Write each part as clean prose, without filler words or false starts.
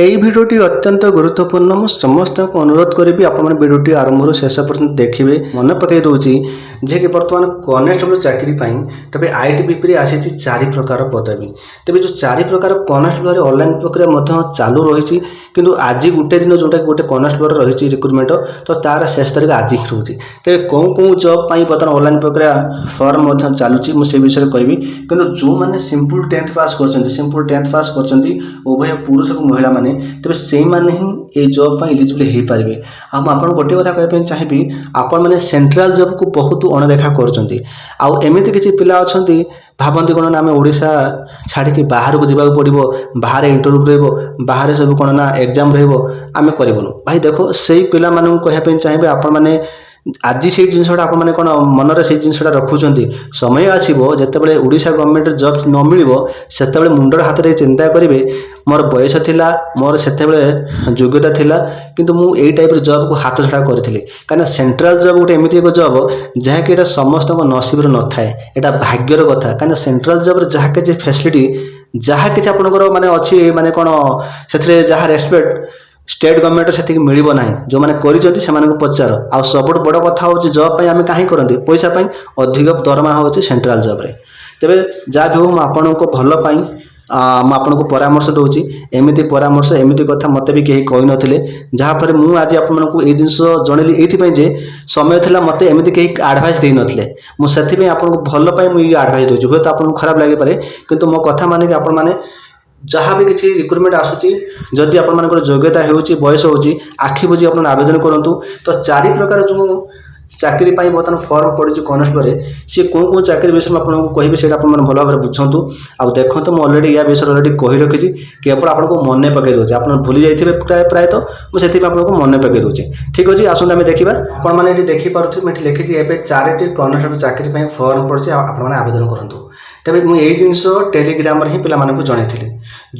এই ভিডিওটি অত্যন্ত গুরুত্বপূর্ণ। ମୁଁ ସମସ୍ତଙ୍କୁ ଅନୁରୋଧ କରିବି ଆପଣମାନେ ଭିଡ଼ିଓଟି ଆରମ୍ଭରୁ ଶେଷ ପର୍ଯ୍ୟନ୍ତ ଦେଖିବେ। ମନେ ପକାଇ ଦେଉଛି ଯେ କି ବର୍ତ୍ତମାନ କନେଷ୍ଟବଳ ଚାକିରି ପାଇଁ ତେବେ ଆଇଟିବିପିରେ ଆସିଛି 4 ପ୍ରକାର ପଦବୀ। ତେବେ ଯେଉଁ 4 ପ୍ରକାର କନେଷ୍ଟବଳରେ ଅନଲାଇନ୍ ପ୍ରକ୍ରିୟା ମଧ୍ୟ ଚାଲୁ ରହିଛି, କିନ୍ତୁ ଆଜି ଗୋଟେ ଦିନ ଯେଉଁଟାକି ଗୋଟେ କନେଷ୍ଟବଳ ରହିଛି ରିକ୍ରୁଟମେଣ୍ଟ, ତ ତାର ଶେଷ ତାରିଖ ଆଜି ହିଁ ରହୁଛି। ତେବେ କେଉଁ ଜବ୍ ପାଇଁ ବର୍ତ୍ତମାନ ଅନଲାଇନ୍ ପ୍ରକ୍ରିୟା ଫର୍ମ ମଧ୍ୟ ଚାଲୁଛି ମୁଁ ସେ ବିଷୟରେ କହିବି। କିନ୍ତୁ ଯେଉଁମାନେ ସିମ୍ପଲ୍ 10th ପାସ୍ କରିଛନ୍ତି ଉଭୟ ପୁରୁଷ ଏବଂ ମହିଳାମାନେ, ତେବେ ସେଇମାନେ ହିଁ এই ଜବ୍ ପାଇଁ ଏଲିଜିବଲ୍ ହେଇପାରିବେ। ଆଉ ମୁଁ ଆପଣଙ୍କୁ ଗୋଟିଏ କଥା କହିବା ପାଇଁ ଚାହିଁବି, ଆପଣମାନେ ସେଣ୍ଟ୍ରାଲ ଜବ୍କୁ ବହୁତ ଅଣଦେଖା କରୁଛନ୍ତି। ଆଉ ଏମିତି କିଛି ପିଲା ଅଛନ୍ତି ଭାବନ୍ତି କ'ଣ ନା ଆମେ ଓଡ଼ିଶା ଛାଡ଼ିକି ବାହାରକୁ ଯିବାକୁ ପଡ଼ିବ, ବାହାରେ ଇଣ୍ଟରଭ୍ୟୁ ରହିବ, ବାହାରେ ସବୁ କ'ଣ ନା ଏକ୍ଜାମ୍ ରହିବ, ଆମେ କରିବୁନୁ। ଭାଇ ଦେଖ, ସେଇ ପିଲାମାନଙ୍କୁ କହିବା ପାଇଁ ଚାହିଁବେ ଆପଣମାନେ ଆଜି ସେଇ ଜିନିଷଟା ଆପଣମାନେ କ'ଣ ମନରେ ସେଇ ଜିନିଷଟା ରଖୁଛନ୍ତି। ସମୟ ଆସିବ ଯେତେବେଳେ ଓଡ଼ିଶା ଗଭର୍ଣ୍ଣମେଣ୍ଟ ଜବ୍ ନ ମିଳିବ, ସେତେବେଳେ ମୁଣ୍ଡର ହାତରେ ଚିନ୍ତା କରିବେ ମୋର ବୟସ ଥିଲା, ମୋର ସେତେବେଳେ ଯୋଗ୍ୟତା ଥିଲା, କିନ୍ତୁ ମୁଁ ଏଇ ଟାଇପ୍ର ଜବ୍କୁ ହାତ ଛଡ଼ା କରିଥିଲି। କାହିଁକିନା ସେଣ୍ଟ୍ରାଲ ଜବ୍ ଗୋଟେ ଏମିତି ଏକ ଜବ୍ ଯାହାକି ଏଇଟା ସମସ୍ତଙ୍କ ନସିବରେ ନଥାଏ, ଏଇଟା ଭାଗ୍ୟର କଥା। କାହିଁକିନା ସେଣ୍ଟ୍ରାଲ ଜବ୍ରେ ଯାହା କିଛି ଫ୍ୟାସିଲିଟି, ଯାହା କିଛି ଆପଣଙ୍କର ମାନେ ଅଛି, ମାନେ କ'ଣ ସେଥିରେ ଯାହା ରେସପେକ୍ଟ ଷ୍ଟେଟ୍ ଗଭର୍ଣ୍ଣମେଣ୍ଟ ସେତିକି ମିଳିବ ନାହିଁ। ଯେଉଁମାନେ କରିଛନ୍ତି ସେମାନଙ୍କୁ ପଚାର। ଆଉ ସବୁଠୁ ବଡ଼ କଥା ହେଉଛି ଜବ୍ ପାଇଁ ଆମେ କାହିଁ କରନ୍ତି? ପଇସା ପାଇଁ। ଅଧିକ ଦରମା ହେଉଛି ସେଣ୍ଟ୍ରାଲ ଜବ୍ରେ। ତେବେ ଯାହା ବି ହେଉ, ମୁଁ ଆପଣଙ୍କ ଭଲ ପାଇଁ ମୁଁ ଆପଣଙ୍କୁ ପରାମର୍ଶ ଦେଉଛି। ଏମିତି ପରାମର୍ଶ, ଏମିତି କଥା ମୋତେ ବି କେହି କହିନଥିଲେ, ଯାହାଫଳରେ ମୁଁ ଆଜି ଆପଣମାନଙ୍କୁ ଏଇ ଜିନିଷ ଜଣେଇଲି ଏଇଥିପାଇଁ ଯେ ସମୟ ଥିଲା ମୋତେ ଏମିତି କେହି ଆଡ଼ଭାଇସ୍ ଦେଇନଥିଲେ। ମୁଁ ସେଥିପାଇଁ ଆପଣଙ୍କୁ ଭଲ ପାଇଁ ମୁଁ ଏଇ ଆଡ଼ଭାଇସ୍ ଦେଉଛି। ହୁଏତ ଆପଣଙ୍କୁ ଖରାପ ଲାଗିପାରେ, କିନ୍ତୁ ମୋ କଥା ମାନିକି ଆପଣମାନେ ଯାହା ବି କିଛି ରିକ୍ରୁଟମେଣ୍ଟ ଆସୁଛି, ଯଦି ଆପଣମାନଙ୍କର ଯୋଗ୍ୟତା ହେଉଛି, ବୟସ ହେଉଛି, ଆଖି ବୁଜି ଆପଣ ଆବେଦନ କରନ୍ତୁ। ତ 4 ପ୍ରକାର ଯେଉଁ ଚାକିରି ପାଇଁ ବର୍ତ୍ତମାନ ଫର୍ମ ପଡ଼ିଛି କନେଷ୍ଟବଳରେ, ସିଏ କେଉଁ ଚାକିରି ବିଷୟରେ ମୁଁ ଆପଣଙ୍କୁ କହିବି, ସେଇଟା ଆପଣମାନେ ଭଲ ଭାବରେ ବୁଝନ୍ତୁ। ଆଉ ଦେଖନ୍ତୁ, ମୁଁ ଅଲରେଡ଼ି ୟା ବିଷୟରେ ଅଲରେଡ଼ି କହି ରଖିଛି, କେବଳ ଆପଣଙ୍କୁ ମନେ ପକାଇ ଦେଉଛି। ଆପଣ ଭୁଲି ଯାଇଥିବେ ପ୍ରାୟତଃ, ମୁଁ ସେଥିପାଇଁ ଆପଣଙ୍କୁ ମନେ ପକାଇ ଦେଉଛି। ଠିକ୍ ଅଛି, ଆସନ୍ତୁ ଆମେ ଦେଖିବା। ଆପଣମାନେ ଏଠି ଦେଖିପାରୁଥିବେ, ମୁଁ ଏଠି ଲେଖିଛି ଏବେ 4ଟି କନେଷ୍ଟବଳ ଚାକିରି ପାଇଁ ଫର୍ମ ପଡ଼ିଛି, ଆପଣମାନେ ଆବେଦନ କରନ୍ତୁ। ତେବେ ମୁଁ ଏଇ ଜିନିଷ ଟେଲିଗ୍ରାମରେ ହିଁ ପିଲାମାନଙ୍କୁ ଜଣାଇଥିଲି।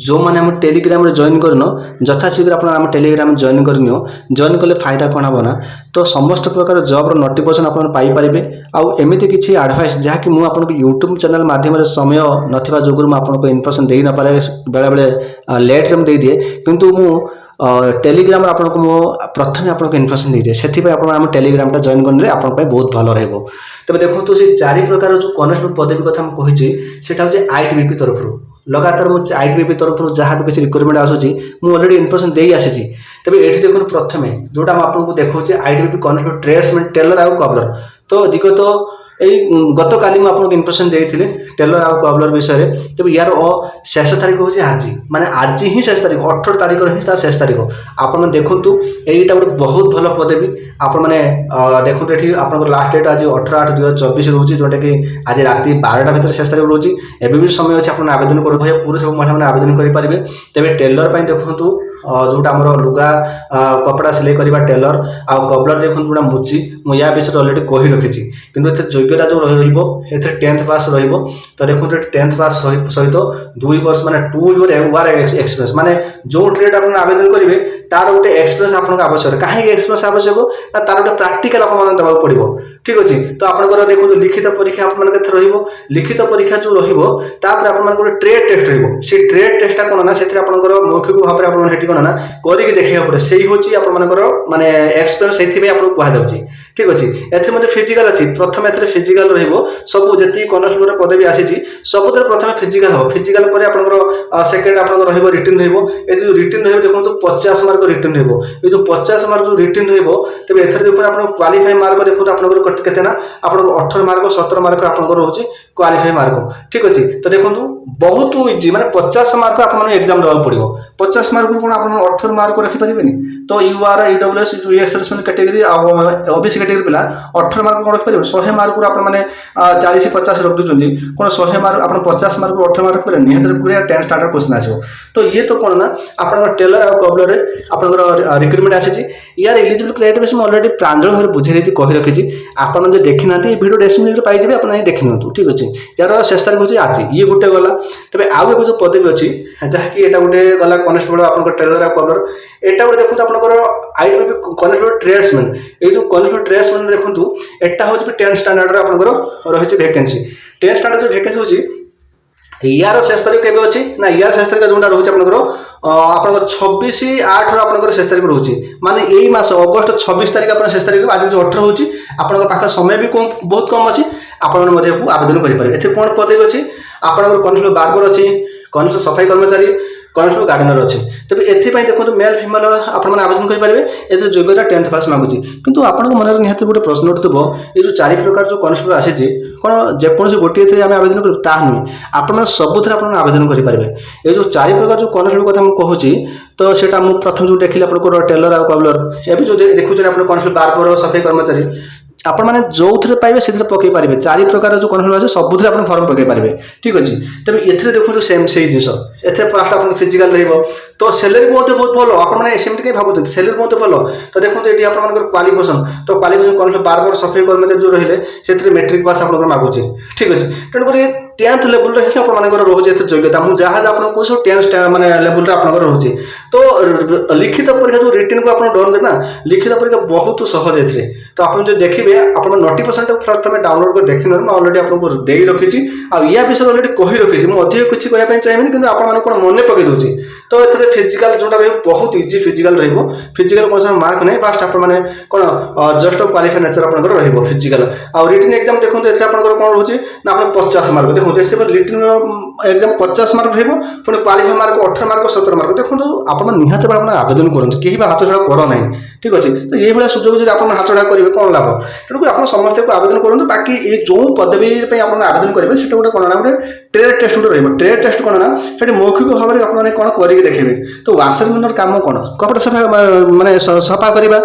ଯେଉଁମାନେ ଆମ ଟେଲିଗ୍ରାମରେ ଜଏନ୍ କରିନ, ଯଥାଶୀଘ୍ର ଆପଣ ଆମ ଟେଲିଗ୍ରାମରେ ଜଏନ୍ କରିନିଅ। ଜଏନ୍ କଲେ ଫାଇଦା କ'ଣ ହେବ ନା, ତ ସମସ୍ତ ପ୍ରକାର ଜବ୍ର ନୋଟିଫିକେସନ୍ ଆପଣ ପାଇପାରିବେ। ଆଉ ଏମିତି କିଛି ଆଡ଼ଭାଇସ୍ ଯାହାକି ମୁଁ ଆପଣଙ୍କୁ ୟୁଟ୍ୟୁବ୍ ଚ୍ୟାନେଲ୍ ମାଧ୍ୟମରେ ସମୟ ନଥିବା ଯୋଗୁଁ ମୁଁ ଆପଣଙ୍କୁ ଇନଫର୍ମେସନ୍ ଦେଇନପାରେ, ବେଳେବେଳେ ଲେଟ୍ରେ ମୁଁ ଦେଇଦିଏ, କିନ୍ତୁ ମୁଁ ଟେଲିଗ୍ରାମରେ ଆପଣଙ୍କୁ ମୁଁ ପ୍ରଥମେ ଆପଣଙ୍କୁ ଇନଫର୍ମେସନ୍ ଦେଇଦିଏ। ସେଥିପାଇଁ ଆପଣ ଆମ ଟେଲିଗ୍ରାମଟା ଜଏନ୍ କରିଲେ ଆପଣଙ୍କ ପାଇଁ ବହୁତ ଭଲ ରହିବ। ତେବେ ଦେଖନ୍ତୁ, ସେ 4 ପ୍ରକାର ଯେଉଁ କନେଷ୍ଟବଳ ପଦବୀ କଥା ମୁଁ କହିଛି, ସେଇଟା ହେଉଛି ଆଇଟିବିପି ତରଫରୁ। ଲଗାତାର ମୁଁ ଆଇଟିବିପି ତରଫରୁ ଯାହା ବି କିଛି ରିକ୍ରୁଟମେଣ୍ଟ ଆସୁଛି, ମୁଁ ଅଲରେଡ଼ି ଇନଫର୍ମେସନ୍ ଦେଇ ଆସିଛି। ତେବେ ଏଠି ଦେଖନ୍ତୁ, ପ୍ରଥମେ ଯେଉଁଟା ମୁଁ ଆପଣଙ୍କୁ ଦେଖାଉଛି ଆଇଟିବିପି କନେଷ୍ଟବଳ ଟ୍ରେଡ୍ସମ୍ୟାନ ଟେଲର ଆଉ କବଲର। ତ ଦିଗତ ଏଇ ଗତକାଲି ମୁଁ ଆପଣଙ୍କୁ ଇନଫର୍ମେସନ୍ ଦେଇଥିଲି ଟେଲର ଆଉ କବଲର ବିଷୟରେ। ତେବେ ୟାର ଶେଷ ତାରିଖ ହେଉଛି ଆଜି, ମାନେ ଆଜି ହିଁ ଶେଷ ତାରିଖ, 18 ତାରିଖରେ ହିଁ ତାର ଶେଷ ତାରିଖ। ଆପଣ ଦେଖନ୍ତୁ, ଏଇଟା ଗୋଟେ ବହୁତ ଭଲ ପଦବୀ। ଆପଣମାନେ ଦେଖନ୍ତୁ, ଏଠି ଆପଣଙ୍କର ଲାଷ୍ଟ ଡେଟ୍ ଆଜି 18/8/2024 ରହୁଛି, ଯେଉଁଟାକି ଆଜି ରାତି 12ଟା ଭିତରେ ଶେଷ ତାରିଖ ରହୁଛି। ଏବେ ବି ସମୟ ଅଛି, ଆପଣ ଆବେଦନ କରନ୍ତୁ। ପୁରୁଷ ଏବଂ ମହିଳାମାନେ ଆବେଦନ କରିପାରିବେ। ତେବେ ଟେଲର ପାଇଁ ଦେଖନ୍ତୁ, ଯେଉଁଟା ଆମର ଲୁଗା କପଡ଼ା ସିଲେଇ କରିବା ଟେଲର, ଆଉ କବଲର ଦେଖନ୍ତୁ ଯେଉଁଟା ମୁଚି, ମୁଁ ୟା ବିଷୟରେ ଅଲରେଡ଼ି କହି ରଖିଛି। କିନ୍ତୁ ଏଥିରେ ଯୋଗ୍ୟତା ଯେଉଁ ରହିବ, ଏଥିରେ 10th ପାସ୍ ରହିବ। ତ ଦେଖନ୍ତୁ, ଏଠି 10th ପାସ୍ ସହିତ 2 ବର୍ଷ, ମାନେ 2 year ଏକ୍ସପିରିଏନ୍ସ, ମାନେ ଯେଉଁ ଟ୍ରେଡ୍ ଆପଣ ଆବେଦନ କରିବେ ତାର ଗୋଟେ ଏକ୍ସପିରିଏନ୍ସ ଆପଣଙ୍କ ଆବଶ୍ୟକ। କାହିଁକି ଏକ୍ସପିରିଏନ୍ସ ଆବଶ୍ୟକ? ନା ତାର ଗୋଟେ ପ୍ରାକ୍ଟିକାଲ ଆପଣମାନଙ୍କୁ ଦେବାକୁ ପଡ଼ିବ। ଠିକ୍ ଅଛି, ତ ଆପଣଙ୍କର ଦେଖନ୍ତୁ ଲିଖିତ ପରୀକ୍ଷା ଆପଣମାନଙ୍କ ଏଥିରେ ରହିବ। ଲିଖିତ ପରୀକ୍ଷା ଯେଉଁ ରହିବ, ତାପରେ ଆପଣଙ୍କର ଗୋଟେ ଟ୍ରେଡ୍ ଟେଷ୍ଟ ରହିବ। ସେଇ ଟ୍ରେଡ୍ ଟେଷ୍ଟଟା କ'ଣ ନା, ସେଥିରେ ଆପଣଙ୍କର ମୌଖିକ ଭାବରେ ଆପଣ ସେଠି କ'ଣ ନା କରିକି ଦେଖିବାକୁ ପଡ଼େ। ସେଇ ହେଉଛି ଆପଣମାନଙ୍କର ମାନେ ଏକ୍ସପିରିଏନ୍ସ, ସେଇଥିପାଇଁ ଆପଣଙ୍କୁ କୁହାଯାଉଛି। ଠିକ୍ ଅଛି, ଏଥିରେ ମଧ୍ୟ ଫିଜିକାଲ ଅଛି। ପ୍ରଥମେ ଏଥିରେ ଫିଜିକାଲ ରହିବ। ସବୁ ଯେତିକି କନେଷ୍ଟବଳ ପଦବୀ ଆସିଛି, ସବୁଥିରେ ପ୍ରଥମେ ଫିଜିକାଲ ହେବ। ଫିଜିକାଲ ପରେ ଆପଣଙ୍କର ସେକେଣ୍ଡ ଆପଣଙ୍କର ରହିବ ରିଟିନ୍ ରହିବ। ଏ ଯେଉଁ ରିଟିନ୍ ରହିବ, ଦେଖନ୍ତୁ 50 ମାର୍କ ରିଟିନ୍ ରହିବ। ଏ ଯେଉଁ 50 ମାର୍କ ଯେଉଁ ରିଟିନ୍ ରହିବ, ତେବେ ଏଥିରେ ଦେଖନ୍ତୁ ଆପଣଙ୍କ କ୍ୱାଲିଫାଇ ମାର୍କ ଦେଖନ୍ତୁ ଆପଣଙ୍କର କେତେ ନା, ଆପଣଙ୍କର 18 ମାର୍କ 17 ମାର୍କ ଆପଣଙ୍କର ରହୁଛି କ୍ୱାଲିଫାଇ ମାର୍କ। ଠିକ୍ ଅଛି, ତ ଦେଖନ୍ତୁ ବହୁତ ଇଜି, ମାନେ 50 ମାର୍କ ଆପଣଙ୍କୁ ଏକ୍ଜାମ୍ ଦେବାକୁ ପଡ଼ିବ। 50 ମାର୍କରୁ କ'ଣ ଆପଣ 18 ମାର୍କ ରଖିପାରିବେନି? ତ ୟୁଆର୍ ଇଡବ୍ଲ୍ୟୁଏସ୍ ଏକ୍ସେସନ୍ କ୍ୟାଟେଗୋରୀ ଆଉ ଓବିସି କ୍ୟାଟେଗୋରୀ ପିଲା 18 ମାର୍କ କ'ଣ ରଖିପାରିବେ? 100 ମାର୍କରୁ ଆପଣମାନେ 40-50 ରଖିଦେଉଛନ୍ତି। କ'ଣ 100 ମାର୍କ ଆପଣ 50 ମାର୍କରୁ 18 ମାର୍କ ରଖିପାରିବେ? ନିହାତି ପୁରା 10 ଷ୍ଟାଣ୍ଡାର୍ଡ କ୍ୱେଶ୍ଚନ୍ ଆସିବ। ତ ଇଏ ତ କ'ଣ ନା, ଆପଣଙ୍କର ଟେଲର ଆଉ କବଲରରେ ଆପଣଙ୍କର ରିକ୍ରୁଟମେଣ୍ଟ ଆସିଛି। ୟାର ଏଲିଜିବଲ୍ କ୍ରାଇଟେରିଆ ବିଷୟରେ ମୁଁ ଅଲରେଡ଼ି ପ୍ରାଞ୍ଜଳ ଭାବରେ ବୁଝେଇ ଦେଇଛି, କହି ରଖିଛି। ଆପଣ ଯଦି ଦେଖିନାହାନ୍ତି, ଏ ଭିଡ଼ିଓ ଡେସ୍କ୍ରିପସନ୍ରେ ପାଇଯିବେ, ଆପଣ ଯାଇ ଦେଖିନିଅନ୍ତୁ। ଠିକ୍ ଅଛି, ୟାର ଶେଷ ତାରିଖ ହେଉଛି ଆଜି। ଇଏ ଗୋଟେ ଗଲା। ତେବେ ଆଉ ଏକ ଯେଉଁ ପଦବୀ ଅଛି, ଯାହାକି ଏଇଟା ଗୋଟେ ଗଲା କନେଷ୍ଟବଳ ଆପଣଙ୍କର ଟେଲର ଆଉ କବଲର। ଏଇଟା ଗୋଟେ ଦେଖନ୍ତୁ ଆପଣଙ୍କର ଆଇଟିବିପି କନେଷ୍ଟବଳ ଟ୍ରେଡ୍ସମ୍ୟାନ। ଏଇ ଯେଉଁ କନେଷ୍ଟବଳ ଟ୍ରେଡ୍ସମ୍ୟାନ ଦେଖନ୍ତୁ, ଏଇଟା ହେଉଛି 10 ଷ୍ଟାଣ୍ଡାର୍ଡରେ ଆପଣଙ୍କର ରହିଛି ଭେକେନ୍ସି। 10 ଷ୍ଟାଣ୍ଡାର୍ଡ ଯେଉଁ ଭେକେନ୍ସି ହେଉଛି, यार शेष तारीख केबे अछि ना यार शेष तारीख जोंडा रहउछ आपनकर 26/8 रो आपनकर शेष तारीख रहउछ माने एई मास अगस्त 26 तारीख आपन शेष तारीख आज जो 18 होउछ आपनकर पाख समय भी बहुत कम अछि आपन मध्ये आवेदन करि पारे एथे कोन पदवी अछि आपनकर कॉन्स्टेबल बार्बर अछि कॉन्स्टेबल सफाई कर्मचारी कॉन्स्टेबल गार्डनर अच्छे तेज एपाई देखो मेल फिमेल आपने आवेदन करेंगे ए योग्यता 10th पास मागुची किंतु आपन मन निहत गोटे प्रश्न उठुव ये जो 4 प्रकार जो कॉन्स्टेबल आसी कौन जेकोसी गोटे थे आवेदन कर ता नुहे आपण सबुथ आवेदन करेंगे ये जो 4 प्रकार जो कॉन्स्टेबल कथा मुझे तो सेटा मु प्रथम जो देखिए आप टेलर आ कबलर ए जो देखुचे कॉन्स्टेबल बार्बर सफाई कर्मचारी आपण मैंने जो थे पाइबे से पकई पारे 4 प्रकार जो कॉन्स्टेबल अच्छे सबुथ आप फर्म पकई पारे ठीक अच्छे तेज ए देखो सेम से जिस फास्ट आप फिजिकाल रही तो सैलरी बहुत भल आपने कहीं भावुँ सैलरी बहुत भल तो देखो ये क्वालिफिकेशन तो क्वालिफिकेशन कौन बार्बर सफाई कर्मचारी जो रही से मैट्रिक पास आप मागुचे ठीक अच्छे तेणुक 10th लेवल ही रोचे योग्यता मुझे जहाँ जहाँ आपको सब 10th माने लेवल आप रोचे तो लिखित परीक्षा जो रिटर्न को आप डरते ना लिखित परीक्षा बहुत सहज है तो आप जो देखिए आप नोटिफिकेशन प्रथम डाउनलोड कर देखिए मैं अलरेडी आपको दे रखी या विषय अलरेडी कही रखी मुझे अधिक किसी कहना चाहिए कि आप मन पकई दूसरी तो ये फिजिकाल जोटा रही बहुत इजी फिजिकाल फिजिकाल कौन मार्क नहीं फास्ट आपने कौन जस्ट क्वालिफाई नेचर आप फिजिकाल आउ रिटर्न एग्जाम देखो कौन रोचे ना आप 50 मार्क देखो रिटर्न एग्जाम 50 मार्क रही पुणी क्वालिफाई मार्क 18 मार्क 17 मार्क देखो आप निहत आवेदन करूँ कहीं हाथ छड़ा कर ना ठीक अच्छे तो ये भाई सुजोग जब आप हाथ छड़ा करेंगे कौन लाभ तेणुक आप समस्त को आवेदन करूँ बाकी ये जो पदवी आप आवेदन करेंगे से गोटे कौन ना गोटे ट्रेड टेस्ट गोटे रही ट्रेड टेस्ट कौन ना से मौखिक भाव में आपने कौन करके देखिए तो वाशरमैन काम कौन कपड़ा सफा माने सफा करवा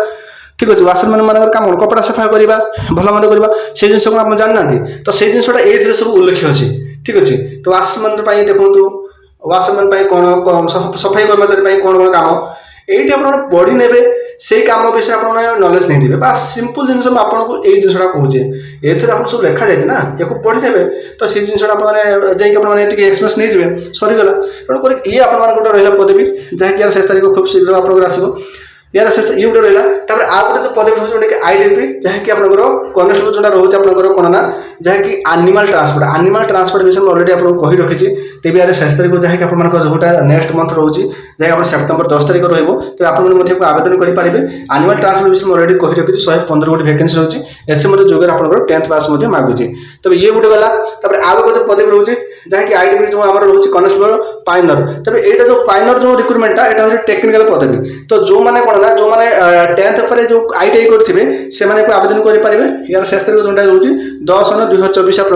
ठीक अच्छे वाशरमैन मान कम कौन कपड़ा सफा करवा भल मंद करवा से जिन को आप जानना तो से जिनसा ये सब उल्लेख अच्छे ठीक अच्छे तो वाशरमैन देखो वाशरमैन कौन सफाई कर्मचारी कौन कौन काम ये आप पढ़ी ने से कम विषय आप नॉलेज नहीं थे बस सिंपल जिन आपको यही जिनसा कहे ये आप सब लिखा जाए ना या पढ़ी ने तो से जिनसा आपने एक्सपीरियंस नहीं जाए सरीगला तेणुक ये आप गोटे रहा पदवी जहाँकि यार 6 तारीख खूब शीघ्र आप आसो यार ये गोटे रहा आउ गोटे जो पदवी रोचे जोटा आईडीपी जहाँकि आप कॉन्स्टेबल जोटा रोचे आप कौन ना जहाँकि एनिमल ट्रांसपोर्ट विषय में अलरेडी आपको कही रखी तेज यार 6 तारीख जहाँकि आप जोटा नेक्स्ट मंथ रोचे जहाँकि आप सेप्टेम्बर 10 तारीख रही तो आप आवेदन करेंगे एनिमल ट्रांसपोर्ट विषय में अलरेडी कही रखी 115 गोटे वैकेंसी रोचे एसे जो आप 10th पास मागुचे तब ये गोटे गला आउ गोटे पदवी रोचे जहाँकि आईडीपी जो आम रोचे कॉन्स्टेबल पाइनर तब ये जो पाइनर जो रिक्रुटमेंटा यहाँ टेक्निकल पदवी तो जो मैंने कौन ना जो मैंने 10th पर जो आईटीआई करेंगे से आवेदन करेंगे यार 6 तारीख जोटा रोचे 10/9/2024 आप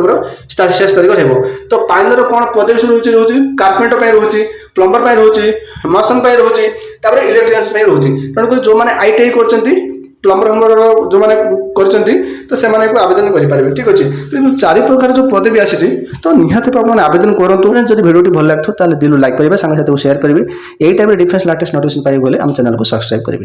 6 तारीख रही तो पाइनर कौन पदवी रोचे कार्पेंटर रोचे प्लम्बर रोचे मसन रोचे इलेक्ट्रिशियन रोचे तेणुक जो मैंने आईटीआई कर प्लम्बर जो मैंने कर से आवेदन करेंगे ठीक अच्छे तो जो 4 प्रकार जो पदवी आसी तो निहत आप आवेदन करूँ जब भिडियो भल लगे तो दिल लाइक करेंगे सांग साथी को शेयर करेंगे यही टाइम डिफेंस लेटेस्ट नोटिफिकेशन पाइबे आम चैनल को सब्सक्राइब करेंगे।